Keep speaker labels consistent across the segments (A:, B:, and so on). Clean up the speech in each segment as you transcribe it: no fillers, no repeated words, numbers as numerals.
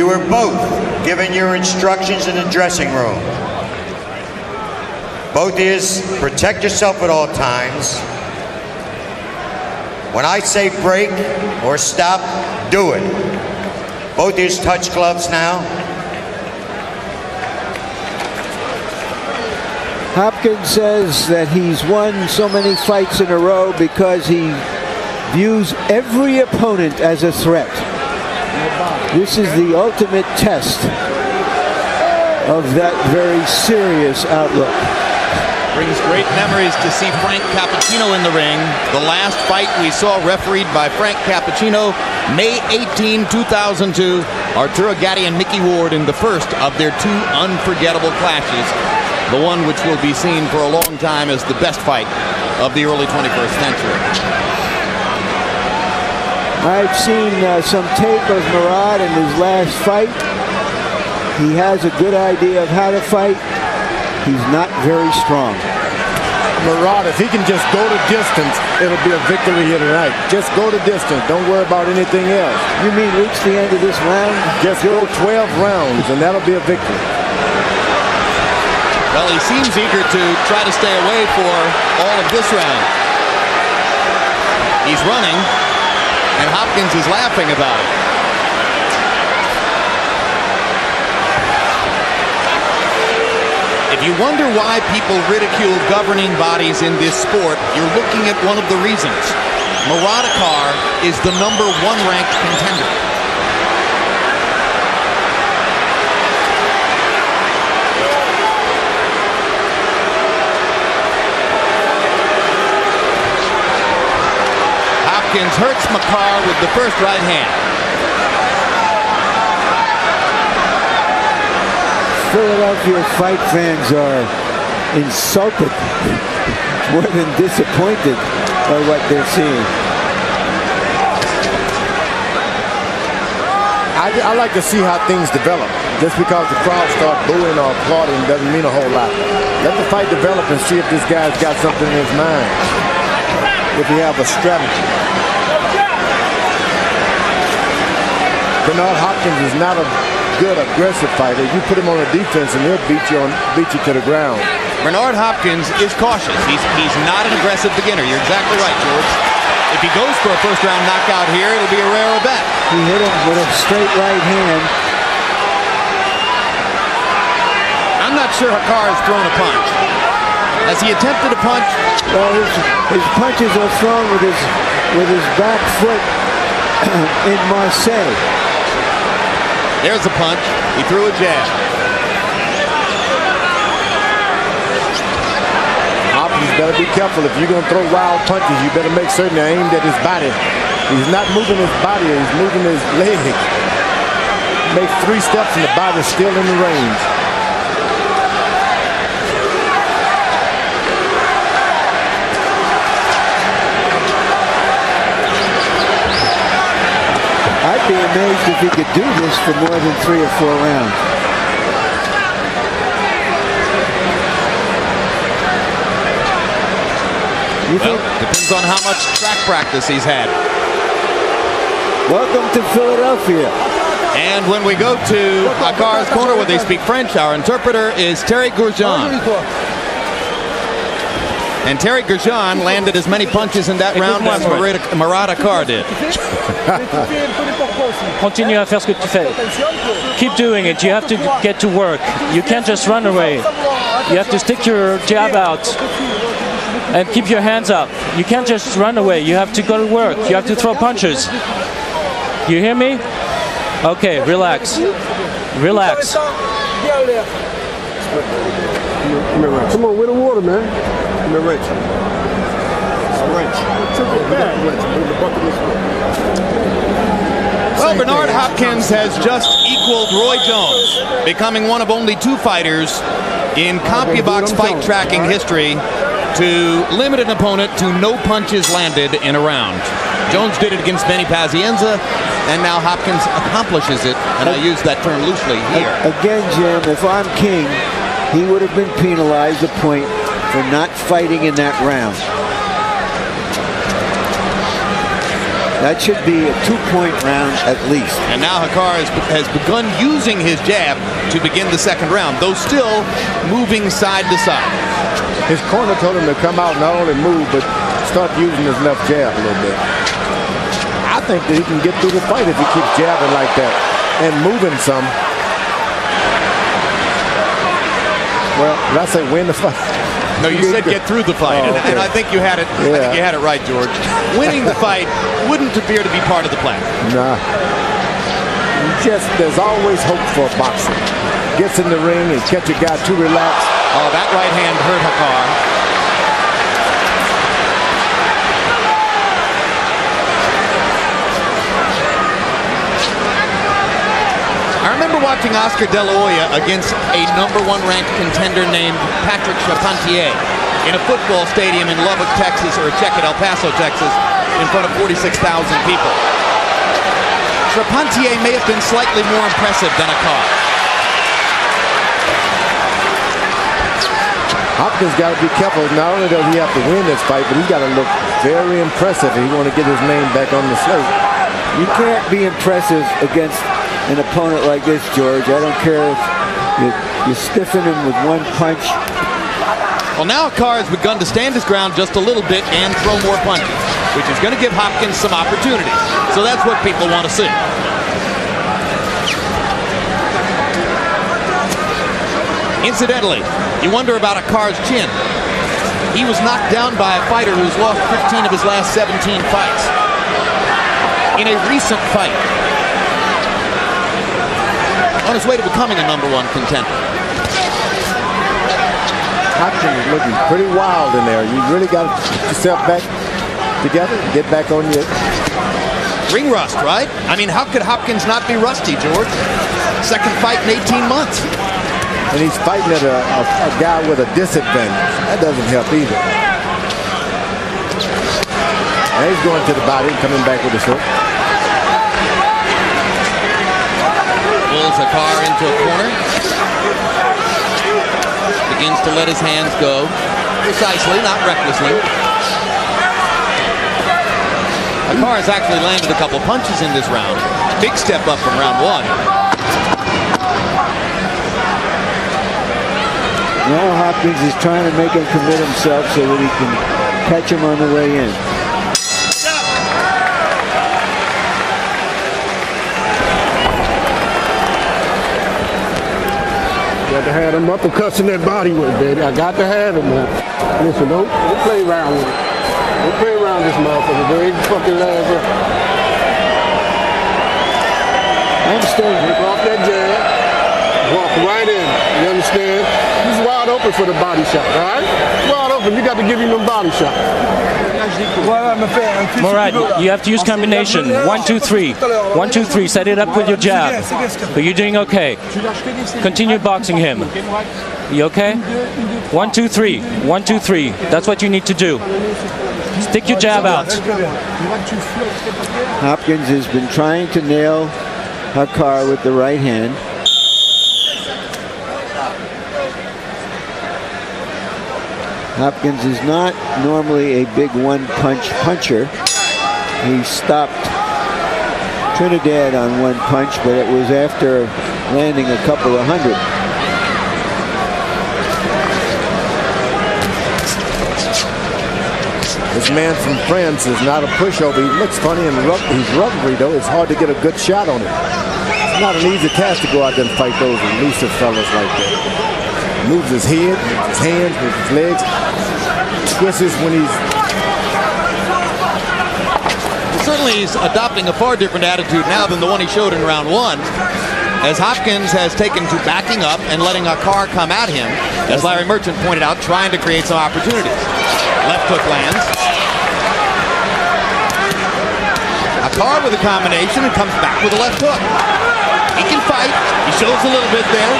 A: You were both given your instructions in the dressing room. Both of you, protect yourself at all times. When I say break or stop, do it. Both of you touch gloves now.
B: Hopkins says that he's won so many fights in a row because he views every opponent as a threat. This is the ultimate test of that very serious outlook.
C: Brings great memories to see Frank Cappuccino in the ring. The last fight we saw refereed by Frank Cappuccino, May 18, 2002. Arturo Gatti and Mickey Ward in the first of their two unforgettable clashes. The one which will be seen for a long time as the best fight of the early 21st century.
B: I've seen some tape of Morrade in his last fight. He has a good idea of how to fight. He's not very strong.
D: Morrade, if he can just go the distance, it'll be a victory here tonight. Just go the distance. Don't worry about anything else.
B: You mean reach the end of this round?
D: Just go 12 rounds, and that'll be a victory.
C: Well, he seems eager to try to stay away for all of this round. He's running, and Hopkins is laughing about it. If you wonder why people ridicule governing bodies in this sport, you're looking at one of the reasons. Morrade Hakkar is the #1 ranked contender. Hopkins hurts Hakkar with the first right hand.
B: Philadelphia fight fans are insulted more than disappointed by what they're seeing.
D: I like to see how things develop. Just because the crowd start booing or applauding doesn't mean a whole lot. Let the fight develop and see if this guy's got something in his mind. If he have a strategy. Bernard Hopkins is not a good aggressive fighter. You put him on the defense and he'll beat you to the ground.
C: Bernard Hopkins is cautious. He's not an aggressive beginner. You're exactly right, George. If he goes for a first round knockout here, it'll be a rare bet.
B: He hit him with a straight right hand.
C: I'm not sure Hakkar has thrown a punch. Has he attempted a punch?
B: Well, his punches are thrown with his back foot in Marseille.
C: There's a punch. He threw a jab.
D: Hopkins better be careful. If you're going to throw wild punches, you better make certain they're aimed at his body. He's not moving his body. He's moving his leg. Make 3 steps and the body's still in the range.
B: I'd be amazed if he could do this for more than 3 or 4 rounds.
C: Well, depends on how much track practice he's had.
B: Welcome to Philadelphia.
C: And when we go to Hakkar's corner where they speak French, our interpreter is Terry Gourjean. And Terry Gourjean landed as many punches in that round as Morrade Hakkar did.
E: Continue à faire ce que tu fais. Keep doing it. You have to get to work. You can't just run away. You have to stick your jab out and keep your hands up. You can't just run away. You have to go to work. You have to throw punches. You hear me? Okay, relax. Relax.
D: Come on, with the water, man. Come here, Rich.
C: Well, Bernard Hopkins has just equaled Roy Jones, becoming one of only 2 fighters in CompuBox fight tracking history to limit an opponent to no punches landed in a round. Jones did it against Benny Pazienza, and now Hopkins accomplishes it, and I use that term loosely here.
B: Again, Jim, if I'm king, he would have been penalized a point for not fighting in that round. That should be a 2-point round at least.
C: And now Hakkar has begun using his jab to begin the second round, though still moving side to side.
D: His corner told him to come out, not only move, but start using his left jab a little bit. I think that he can get through the fight if he keeps jabbing like that and moving some. Well, did I say win the fight?
C: No, you said get through the fight,
D: Oh, okay.
C: and I think you had it.
D: Yeah.
C: I think you had it right, George. Winning the fight wouldn't appear to be part of the plan.
D: Nah. There's always hope for a boxer. Gets in the ring and catch a guy too relaxed.
C: Oh, that right hand hurt Hakkar. I remember watching Oscar De La Hoya against a #1 ranked contender named Patrick Charpentier in a football stadium in Lubbock, Texas, or El Paso, Texas, in front of 46,000 people. Charpentier may have been slightly more impressive than Hakkar.
D: Hopkins got to be careful. Not only does he have to win this fight, but he's got to look very impressive if he want to get his name back on the slate.
B: You can't be impressive against an opponent like this, George. I don't care if you stiffen him with one punch.
C: Well, now Hakkar has begun to stand his ground just a little bit and throw more punches, which is going to give Hopkins some opportunities. So that's what people want to see. Incidentally, you wonder about Hakkar's chin. He was knocked down by a fighter who's lost 15 of his last 17 fights. In a recent fight, on his way to becoming a #1 contender.
D: Hopkins is looking pretty wild in there. You really got to get yourself back together and get back on your...
C: Ring rust, right? I mean, how could Hopkins not be rusty, George? Second fight in 18 months.
D: And he's fighting at a guy with a disadvantage. That doesn't help either. And he's going to the body and coming back with a hook.
C: Pulls Hakkar into a corner. Begins to let his hands go. Precisely, not recklessly. Hakkar has actually landed a couple punches in this round. Big step up from round 1.
B: Now Hopkins is trying to make him commit himself so that he can catch him on the way in.
F: Got to have them uppercuts in that body with, baby. I got to have it, man. Listen, don't play around with it. Don't play around this motherfucker, baby. Fucking laugh.
B: I understand.
F: Take off that jab. Walk right in. You understand? He's wide open for the body shot, all right? Wide open. You got to give him a body shot.
E: Morrade, you have to use combination. 1, 2, 3. 1, 2, 3. Set it up with your jab. But you're doing okay. Continue boxing him. You okay? 1, 2, 3. 1, 2, 3. That's what you need to do. Stick your jab out.
B: Hopkins has been trying to nail Hakkar with the right hand. Hopkins is not normally a big one-punch puncher. He stopped Trinidad on one punch, but it was after landing a couple of hundred.
D: This man from France is not a pushover. He looks funny and he's rubbery, though. It's hard to get a good shot on him. It's not an easy task to go out there and fight those elusive fellas like that. Moves his head, moves his hands, moves his legs. Twists when he's...
C: Certainly he's adopting a far different attitude now than the one he showed in round 1, as Hopkins has taken to backing up and letting Hakkar come at him, as Larry Merchant pointed out, trying to create some opportunities. Left hook lands. Hakkar with a combination and comes back with a left hook. He can fight. He shows a little bit there.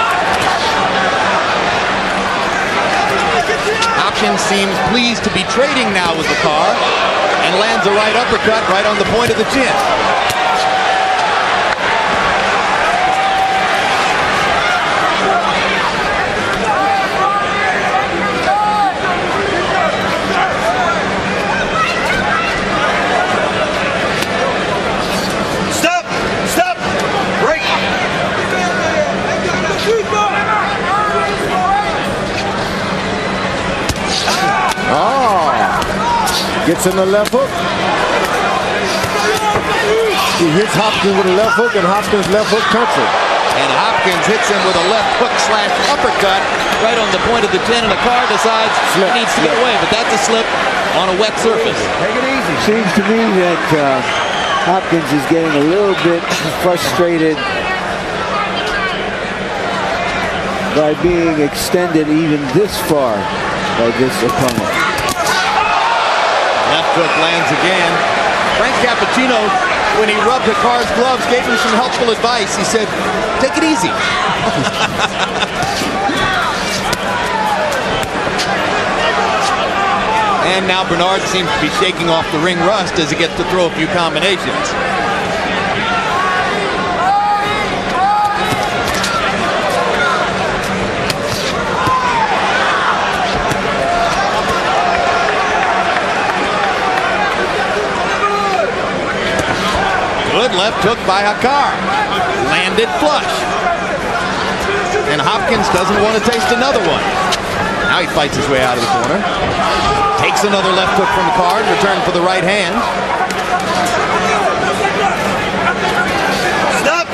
C: Hopkins seems pleased to be trading now with Hakkar and lands a right uppercut right on the point of the chin.
D: Gets in the left hook. He hits Hopkins with a left hook, and Hopkins left hook country.
C: And Hopkins hits him with a left hook / uppercut right on the point of the chin, and Hakkar decides he needs to get away, but that's a slip on a wet surface.
B: Take it easy. Seems to me that Hopkins is getting a little bit frustrated by being extended even this far by this opponent.
C: Left hook lands again. Frank Cappuccino, when he rubbed Hakkar's gloves, gave him some helpful advice. He said, take it easy. And now Bernard seems to be shaking off the ring rust as he gets to throw a few combinations. Good left hook by Hakkar. Landed flush. And Hopkins doesn't want to taste another one. Now he fights his way out of the corner. Takes another left hook from Hakkar, return for the right hand.
A: Stop!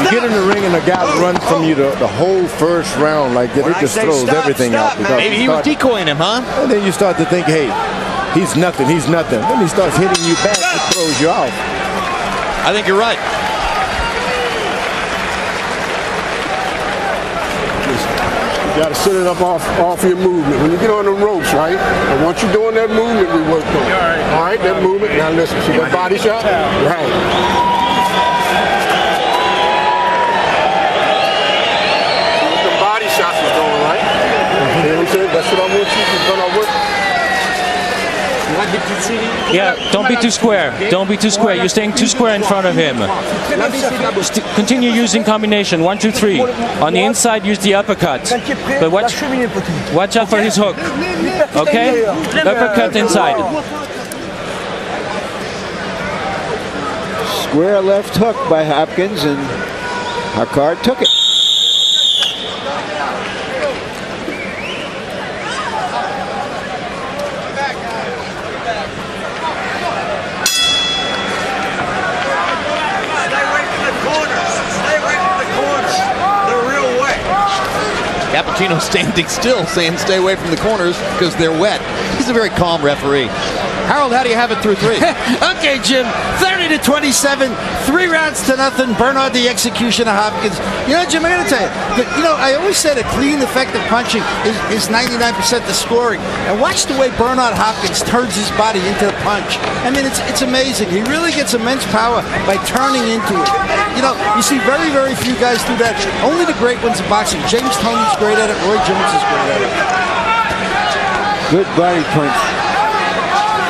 D: You get in the ring and the guy runs from you the whole first round like that. It just throws everything out.
C: Maybe he was decoying him, huh?
D: And then you start to think, hey, he's nothing. Then he starts hitting you back and throws you out.
C: I think you're right.
F: You got to set it up off your movement. When you get on the ropes, right? And once you're doing that movement, we work on. All right, that movement. Now listen, see that body shot? Right. The body shots is going right. You know what I'm saying? That's what I want you to work.
E: Yeah, don't be too square. Don't be too square. You're staying too square in front of him. Continue using combination. 1, 2, 3. On the inside, use the uppercut. But watch out for his hook. Okay? Uppercut inside.
B: Square left hook by Hopkins, and Hakkar took it.
C: Cappuccino standing still, saying stay away from the corners because they're wet. He's a very calm referee. Harold, how do you have it through 3?
G: Okay, Jim, 30-27, 3 rounds to nothing. Bernard the execution of Hopkins. You know, Jim, I got to tell you, I always said a clean, effective punching is 99% the scoring. And watch the way Bernard Hopkins turns his body into the punch. I mean, it's amazing. He really gets immense power by turning into it. You know, you see very, very few guys do that. Only the great ones in boxing. James Toney's great at it. Roy Jones is great at it.
B: Good body punch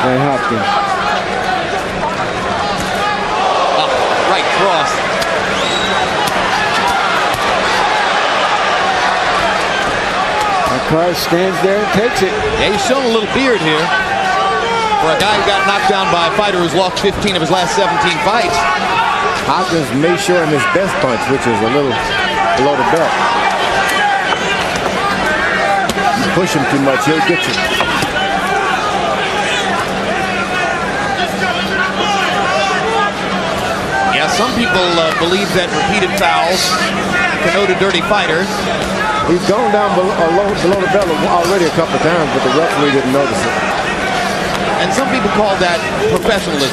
B: by Hopkins.
C: Right cross.
B: Hakkar stands there and takes it.
C: Yeah, he's showing a little beard here. For a guy who got knocked down by a fighter who's lost 15 of his last 17 fights.
D: Hopkins may show him his best punch, which is a little below the belt. You push him too much, he'll get you.
C: Yeah, some people believe that repeated fouls connote a dirty fighter.
D: He's gone down below the belt already a couple of times, but the referee didn't notice it.
C: And some people call that professionalism.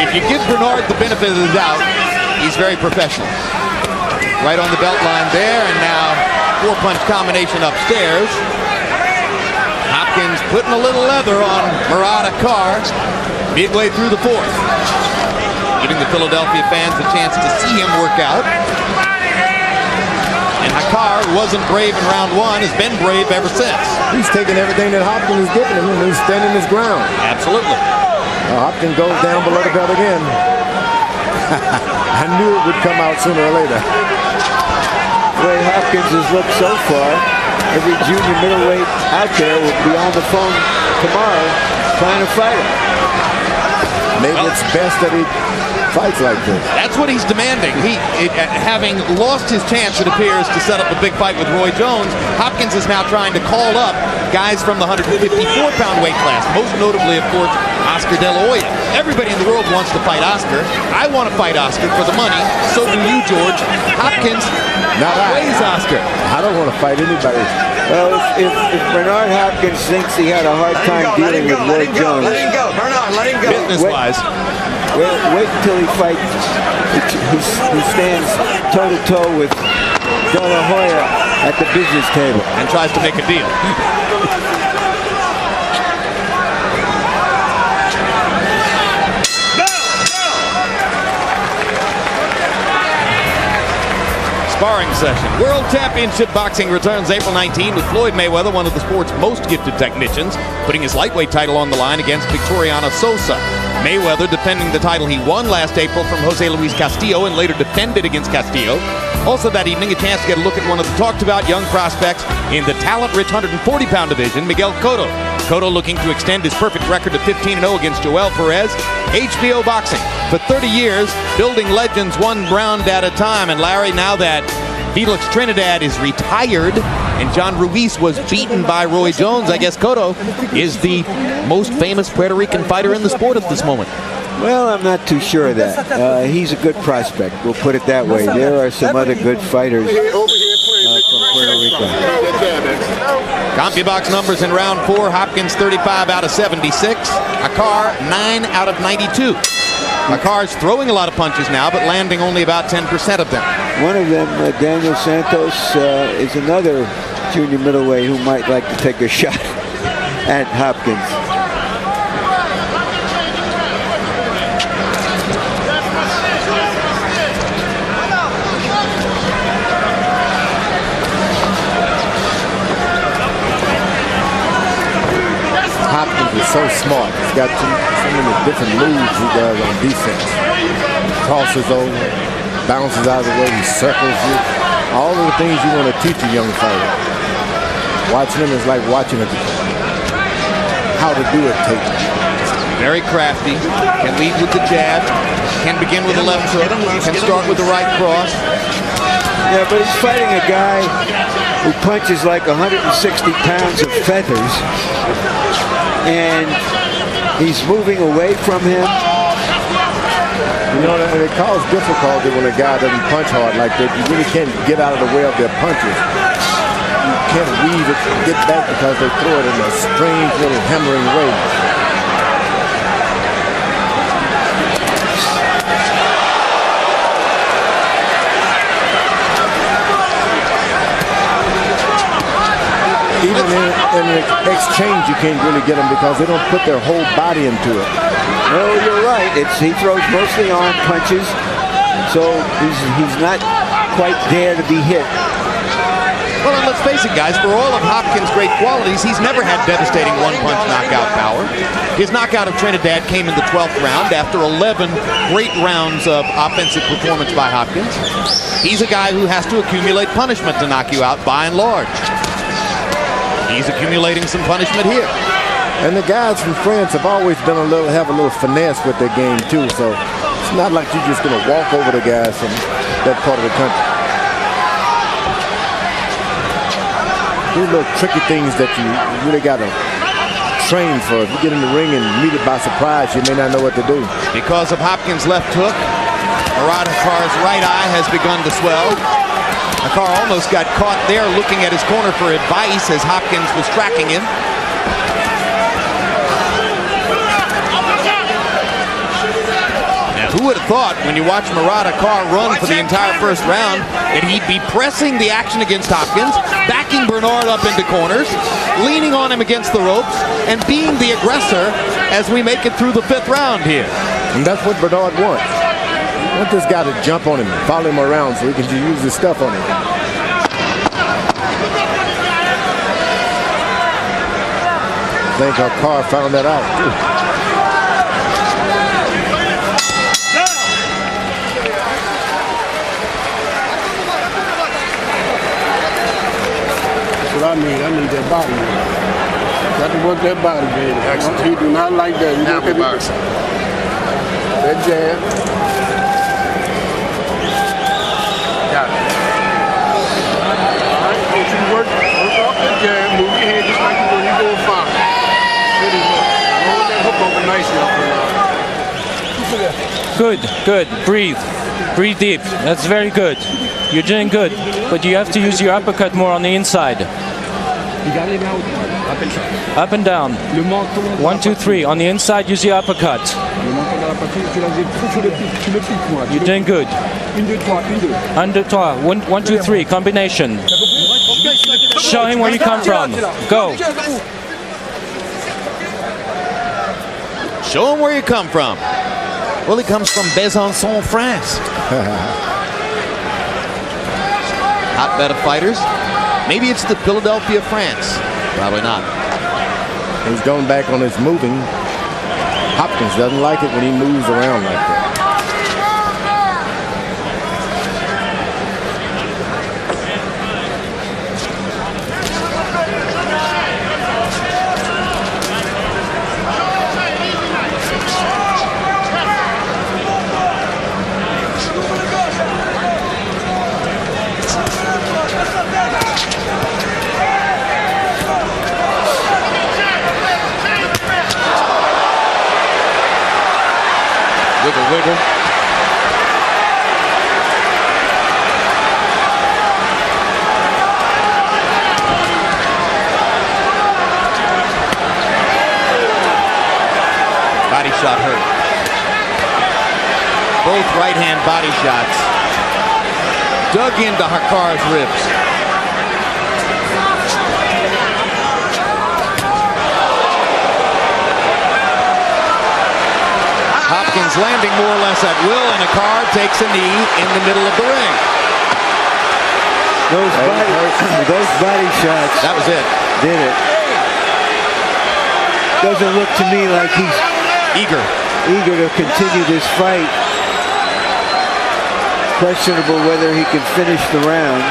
C: If you give Bernard the benefit of the doubt, he's very professional. Right on the belt line there, and now 4-punch combination upstairs. Hopkins putting a little leather on Morrade Hakkar midway through the 4th. Giving the Philadelphia fans a chance to see him work out. And Hakkar, who wasn't brave in round 1, has been brave ever since.
D: He's taking everything that Hopkins is giving him, and he's standing his ground.
C: Absolutely.
D: Hopkins goes down below the belt again. I knew it would come out sooner or later.
B: The way Hopkins has looked so far, every junior middleweight out there will be on the phone tomorrow trying to fight him.
D: Maybe it's best that he fights like this.
C: That's what he's demanding. Having lost his chance, it appears, to set up a big fight with Roy Jones, Hopkins is now trying to call up guys from the 154-pound weight class, most notably, of course, Oscar De La Hoya. Everybody in the world wants to fight Oscar. I want to fight Oscar for the money. So do you, George. Hopkins weighs Oscar.
D: I don't want to fight anybody.
B: Well, if Bernard Hopkins thinks he had a hard time dealing with Roy Jones,
A: Let him go, Bernard, let him go.
C: Business-wise.
B: wait until he fights, who stands toe-to-toe with De La Hoya at the business table.
C: And tries to make a deal. Sparring session. World Championship Boxing returns April 19 with Floyd Mayweather, one of the sport's most gifted technicians, putting his lightweight title on the line against Victoriano Sosa. Mayweather defending the title he won last April from Jose Luis Castillo and later defended against Castillo. Also that evening, a chance to get a look at one of the talked-about young prospects in the talent-rich 140-pound division, Miguel Cotto. Cotto looking to extend his perfect record to 15-0 against Joel Perez. HBO Boxing. For 30 years, building legends one round at a time. And Larry, now that Felix Trinidad is retired and John Ruiz was beaten by Roy Jones, I guess Cotto is the most famous Puerto Rican fighter in the sport at this moment.
B: Well, I'm not too sure of that. He's a good prospect. We'll put it that way. There are some other good fighters from Puerto Rico.
C: CompuBox numbers in round 4. Hopkins 35 out of 76. Hakkar 9 out of 92. Hakkar's throwing a lot of punches now, but landing only about 10% of them.
B: One of them, Daniel Santos, is another junior middleweight who might like to take a shot at Hopkins.
D: Hopkins is so smart. He's got so many different moves he does on defense. Crosses over, bounces out of the way, he circles you. All of the things you want to teach a young fighter. Watching him is like watching how to do it tape.
C: Very crafty. Can lead with the jab. Can begin with the left hook. Can start with the right cross.
B: Yeah, but he's fighting a guy who punches like 160 pounds of feathers, and he's moving away from him.
D: You know, and it causes difficulty when a guy doesn't punch hard like that. You really can't get out of the way of their punches. You can't weave it and get back because they throw it in a strange little hammering way. Even in an exchange, you can't really get them because they don't put their whole body into it.
B: No, you're right. He throws mostly arm punches, so he's not quite there to be hit.
C: Well, and let's face it, guys, for all of Hopkins' great qualities, he's never had devastating one-punch knockout power. His knockout of Trinidad came in the 12th round after 11 great rounds of offensive performance by Hopkins. He's a guy who has to accumulate punishment to knock you out by and large. He's accumulating some punishment here.
D: And the guys from France have always been have a little finesse with their game too. So it's not like you're just going to walk over the guys from that part of the country. These little tricky things that you really got to train for. If you get in the ring and meet it by surprise, you may not know what to do.
C: Because of Hopkins' left hook, Morrade Hakkar's right eye has begun to swell. Hakkar almost got caught there looking at his corner for advice as Hopkins was tracking him. Now, who would have thought when you watch Morrade Hakkar run for the entire first round that he'd be pressing the action against Hopkins, backing Bernard up into corners, leaning on him against the ropes, and being the aggressor as we make it through the 5th round here.
D: And that's what Bernard wants. I want this guy to jump on him and follow him around so he can just use his stuff on him. I think Hakkar found that out too.
F: That's what I need. I need that body. Got to work that body, baby. Excellent. He do not like that. You look at boxing. That jab. Got it. All right, don't you work off that jab. Move your head just like you do.
E: Good, good. Breathe. Breathe deep. That's very good. You're doing good. But you have to use your uppercut more on the inside. Up and down. 1, 2, 3. On the inside, use your uppercut. You're doing good. Under 2. 1, 2, 3. Combination. Show him where you come from. Go.
C: Show him where you come from. Well, he comes from Besançon, France. Hotbed of fighters. Maybe it's the Philadelphia, France. Probably not.
D: He's going back on his moving. Hopkins doesn't like it when he moves around like that.
C: Wiggle, wiggle. Body shot hurt. Both right-hand body shots dug into Hakkar's ribs. Hopkins landing more or less at will, and Hakkar takes a knee in the middle of the ring.
B: Those body shots.
C: That was it.
B: Did it. Doesn't look to me like he's
C: eager
B: to continue this fight. Questionable whether he can finish the round.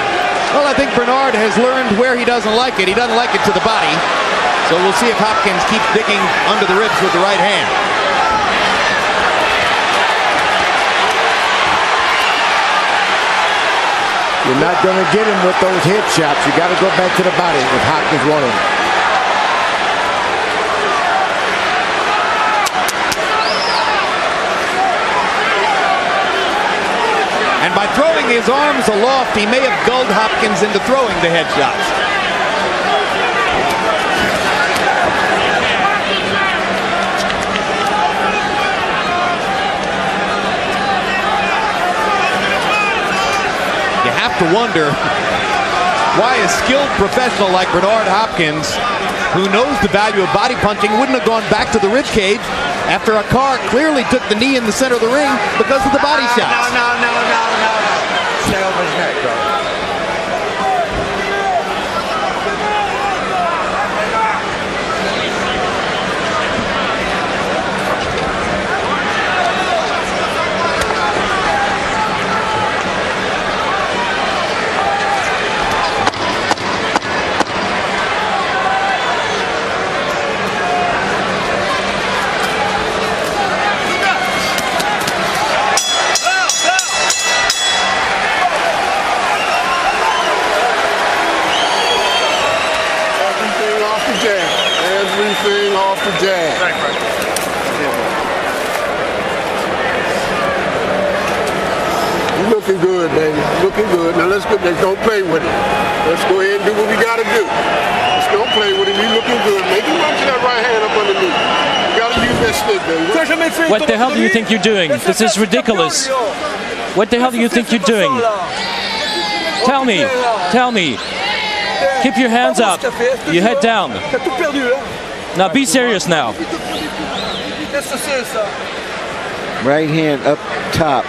C: Well, I think Bernard has learned where he doesn't like it. He doesn't like it to the body. So we'll see if Hopkins keeps digging under the ribs with the right hand.
D: You're not going to get him with those head shots. You got to go back to the body if Hopkins won him.
C: And by throwing his arms aloft, he may have gulled Hopkins into throwing the head shots. You have to wonder why a skilled professional like Bernard Hopkins, who knows the value of body punching, wouldn't have gone back to the rib cage after Hakkar clearly took the knee in the center of the ring because of the body shots.
A: No. Stay over his neck, bro.
F: Everything off the jab. You're looking good, baby. Looking good. Now let's don't play with it. Let's go ahead and do what we gotta do. Let's don't play with it. You're looking good. Make him run to that right hand up underneath. You gotta use that stick, baby.
E: What the hell do you think you're doing? This is ridiculous. What the hell do you think you're doing? Tell me. Tell me. Keep your hands up. Your head down. Now be serious now.
B: Right hand up top.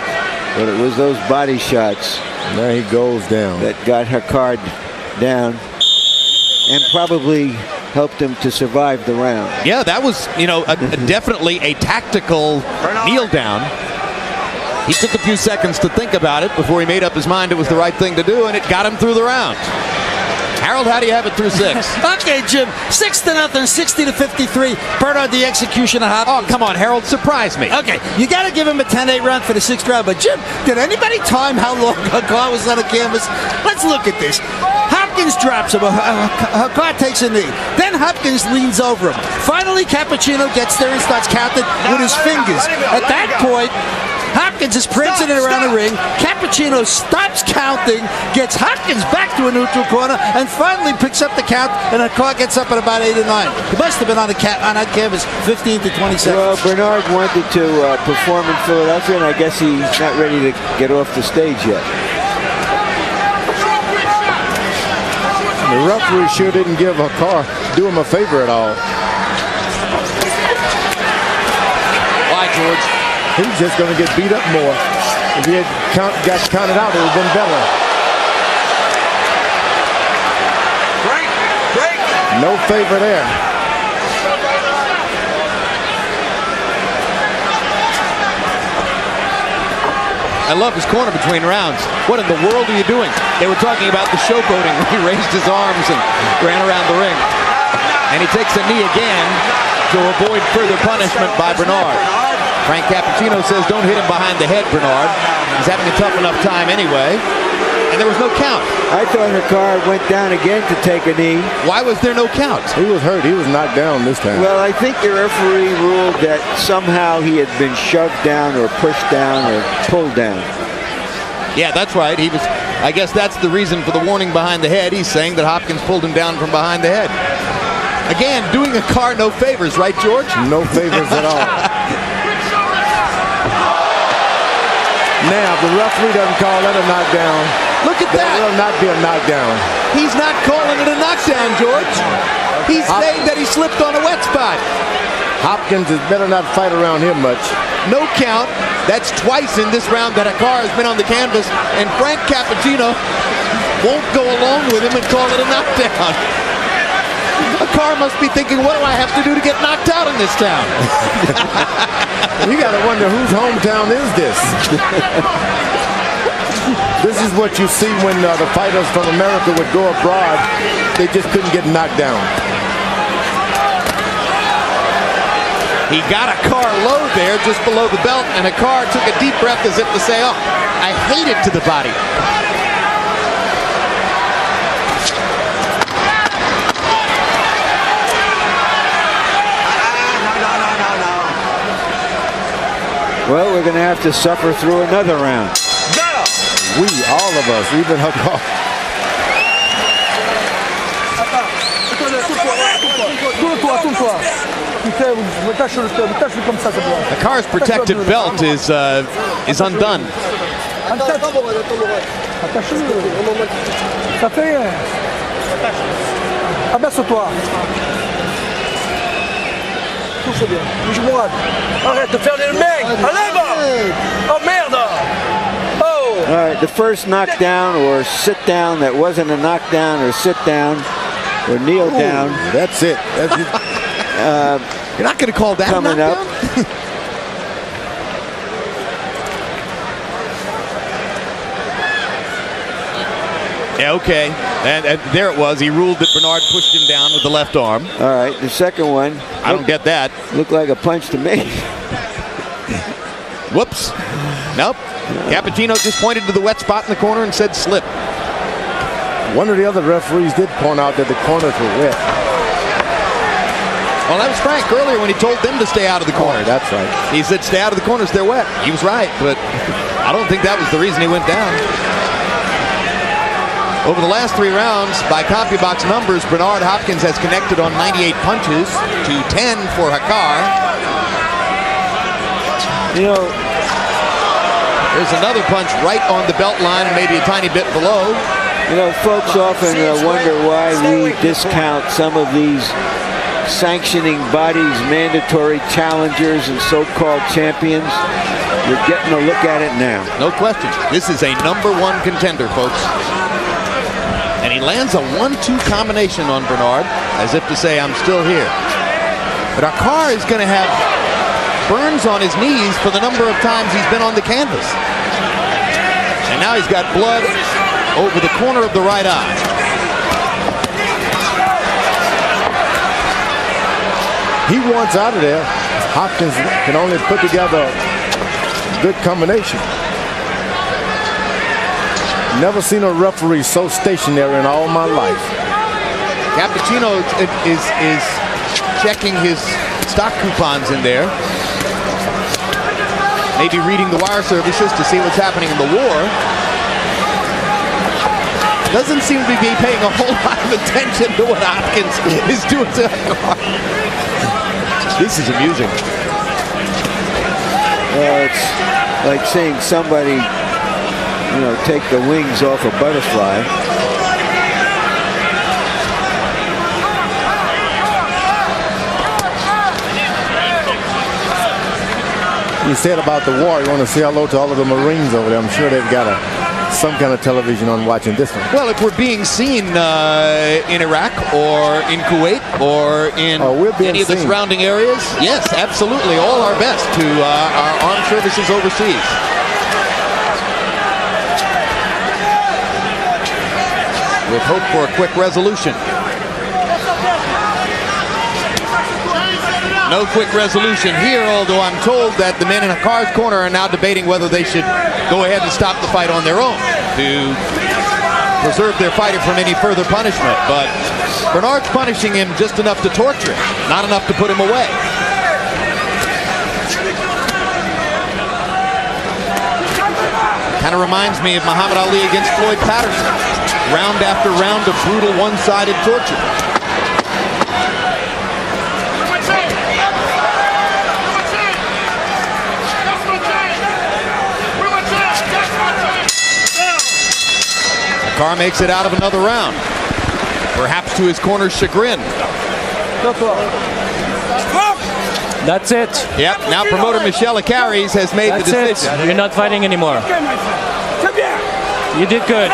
B: But it was those body shots.
D: There he goes down.
B: That got Hakkar down. And probably helped him to survive the round.
C: Yeah, that was, definitely a tactical kneel down. He took a few seconds to think about it before he made up his mind it was the right thing to do, and it got him through the round. Harold, how do you have it through 6?
G: Okay, Jim. 6-0, 60-53. Bernard the Executioner Hopkins.
C: Oh, come on, Harold, surprise me.
G: Okay, you got to give him a 10-8 round for the 6th round. But Jim, did anybody time how long Hakkar was on the canvas? Let's look at this. Hopkins drops him. Hakkar takes a knee. Then Hopkins leans over him. Finally, Cappuccino gets there and starts counting with his fingers. At that point, Hopkins is prancing it around the ring. Cappuccino stops counting, gets Hopkins back to a neutral corner, and finally picks up the count, and Hakkar gets up at about 8 or 9. He must have been on that canvas 15 to 20 seconds.
B: Well, Bernard wanted to perform in Philadelphia, and I guess he's not ready to get off the stage yet.
D: The referee sure didn't do him a favor at all.
C: Why, George?
D: He's just going to get beat up more. If he had got counted out, it would have been better.
F: Break.
D: No favor there.
C: I love his corner between rounds. What in the world are you doing? They were talking about the showboating when he raised his arms and ran around the ring. And he takes a knee again to avoid further punishment by Bernard. Frank Cappuccino says, don't hit him behind the head, Bernard. He's having a tough enough time anyway. And there was no count.
B: I thought Hakkar went down again to take a knee.
C: Why was there no count?
D: He was hurt. He was knocked down this time.
B: Well, I think the referee ruled that somehow he had been shoved down or pushed down or pulled down.
C: Yeah, that's right. He was. I guess that's the reason for the warning behind the head. He's saying that Hopkins pulled him down from behind the head. Again, doing Hakkar no favors, right, George?
D: No favors at all. Now, if the referee doesn't call that a knockdown,
C: look at that.
D: That will not be a knockdown.
C: He's not calling it a knockdown, George. He's saying that he slipped on a wet spot.
D: Hopkins is better not fight around him much.
C: No count. That's twice in this round that Hakkar has been on the canvas, and Frank Cappuccino won't go along with him and call it a knockdown. Hakkar must be thinking, what do I have to do to get knocked out in this town?
D: You got to wonder whose hometown is this? This is what you see when the fighters from America would go abroad. They just couldn't get knocked down.
C: He got Hakkar low there, just below the belt, and Hakkar took a deep breath as if to say, oh, I hate it to the body.
B: Well, we're going to have to suffer through another round.
D: We, all of us, even Hakkar.
C: Hakkar's protected belt is undone.
H: Ça fait rien. Abaisse-toi. Touche bien. Bouge Morrade. Arrête de faire les mecs. Allez, oh merde. Oh.
B: All right, the first knockdown or sit down that wasn't a knockdown or sit down or kneel down.
D: That's it. That's it.
C: You're not going to call that
B: coming
C: a
B: up.
C: knockdown? Yeah, okay. And there it was. He ruled that Bernard pushed him down with the left arm.
B: All right, the second one.
C: I don't get that.
B: Looked like a punch to me.
C: Whoops. Nope. Cappuccino just pointed to the wet spot in the corner and said slip.
D: One of the other referees did point out that the corners were wet.
C: Well, that was Frank earlier when he told them to stay out of the corners.
D: That's right.
C: He said stay out of the corners, they're wet. He was right, but I don't think that was the reason he went down. Over the last 3 rounds, by CompuBox numbers, Bernard Hopkins has connected on 98 punches to 10 for Hakkar.
B: You know,
C: there's another punch right on the belt line and maybe a tiny bit below.
B: You know, folks often wonder why we discount some of these sanctioning bodies, mandatory challengers, and so-called champions. You're getting a look at it now.
C: No question. This is a #1 contender, folks. And he lands a 1-2 combination on Bernard, as if to say, I'm still here. But Hakkar is going to have burns on his knees for the number of times he's been on the canvas. And now he's got blood over the corner of the right eye.
D: He wants out of there. Hopkins can only put together a good combination. Never seen a referee so stationary in all my life.
C: Cappuccino is checking his stock coupons in there. maybe reading the wire services to see what's happening in the war. Doesn't seem to be paying a whole lot of attention to what Hopkins is doing to Hakkar. This is amusing.
B: Well, it's like seeing somebody, take the wings off a butterfly.
D: You said about the war, you want to say hello to all of the Marines over there. I'm sure they've got some kind of television on watching this one.
C: Well, if we're being seen in Iraq or in Kuwait or in any of the surrounding areas, yes, absolutely. All our best to our armed services overseas. With hope for a quick resolution. No quick resolution here, although I'm told that the men in Hakkar's corner are now debating whether they should go ahead and stop the fight on their own to preserve their fighter from any further punishment. But Bernard's punishing him just enough to torture him, not enough to put him away. Kind of reminds me of Muhammad Ali against Floyd Patterson. Round after round of brutal one-sided torture. Hakkar makes it out of another round, perhaps to his corner's chagrin.
E: That's it.
C: Yep, now promoter Michel Acaris has made the decision.
E: You're not fighting anymore. You did good.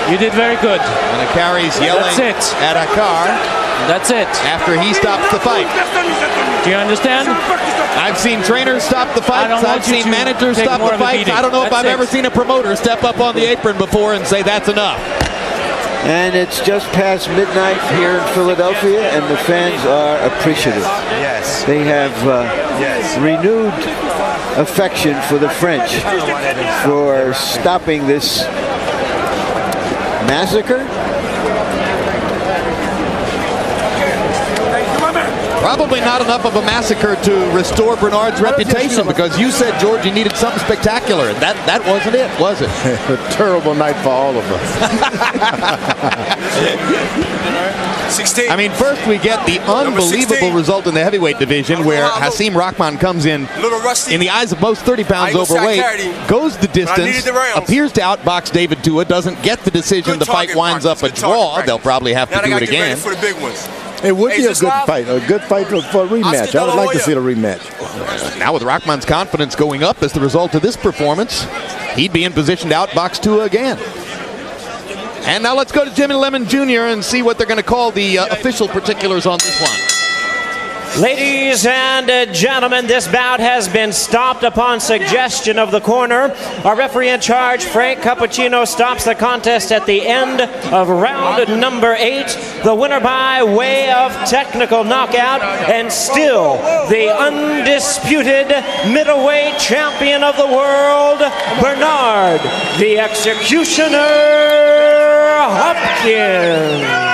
E: You did very good.
C: And Acaris yelling at Hakkar.
E: That's it.
C: After he stops the fight.
E: Do you understand?
C: I've seen trainers stop the fights. I've seen managers stop the fights. I don't know if I've ever seen a promoter step up on the apron before and say that's enough.
B: And it's just past midnight here in Philadelphia, and the fans are appreciative.
A: Yes.
B: They have renewed affection for the French for stopping this massacre.
C: Probably not enough of a massacre to restore Bernard's reputation, because you said, George, you needed something spectacular. That wasn't it, was it?
D: A terrible night for all of us.
I: 16.
C: I mean, first we get the unbelievable result in the heavyweight division where Hasim Rahman comes in the eyes of most 30 pounds overweight, goes the distance, appears to outbox David Tua, doesn't get the decision. The fight winds up a draw. They'll probably have to do it again.
D: It would be a good fight for a rematch. I would like to see a rematch.
C: Now with Rahman's confidence going up as the result of this performance, he'd be in position to outbox Tua again. And now let's go to Jimmy Lemon Jr. and see what they're going to call the official particulars on this one.
J: Ladies and gentlemen, this bout has been stopped upon suggestion of the corner. Our referee in charge, Frank Cappuccino, stops the contest at the end of round number 8. The winner by way of technical knockout, and still the undisputed middleweight champion of the world, Bernard, the Executioner Hopkins.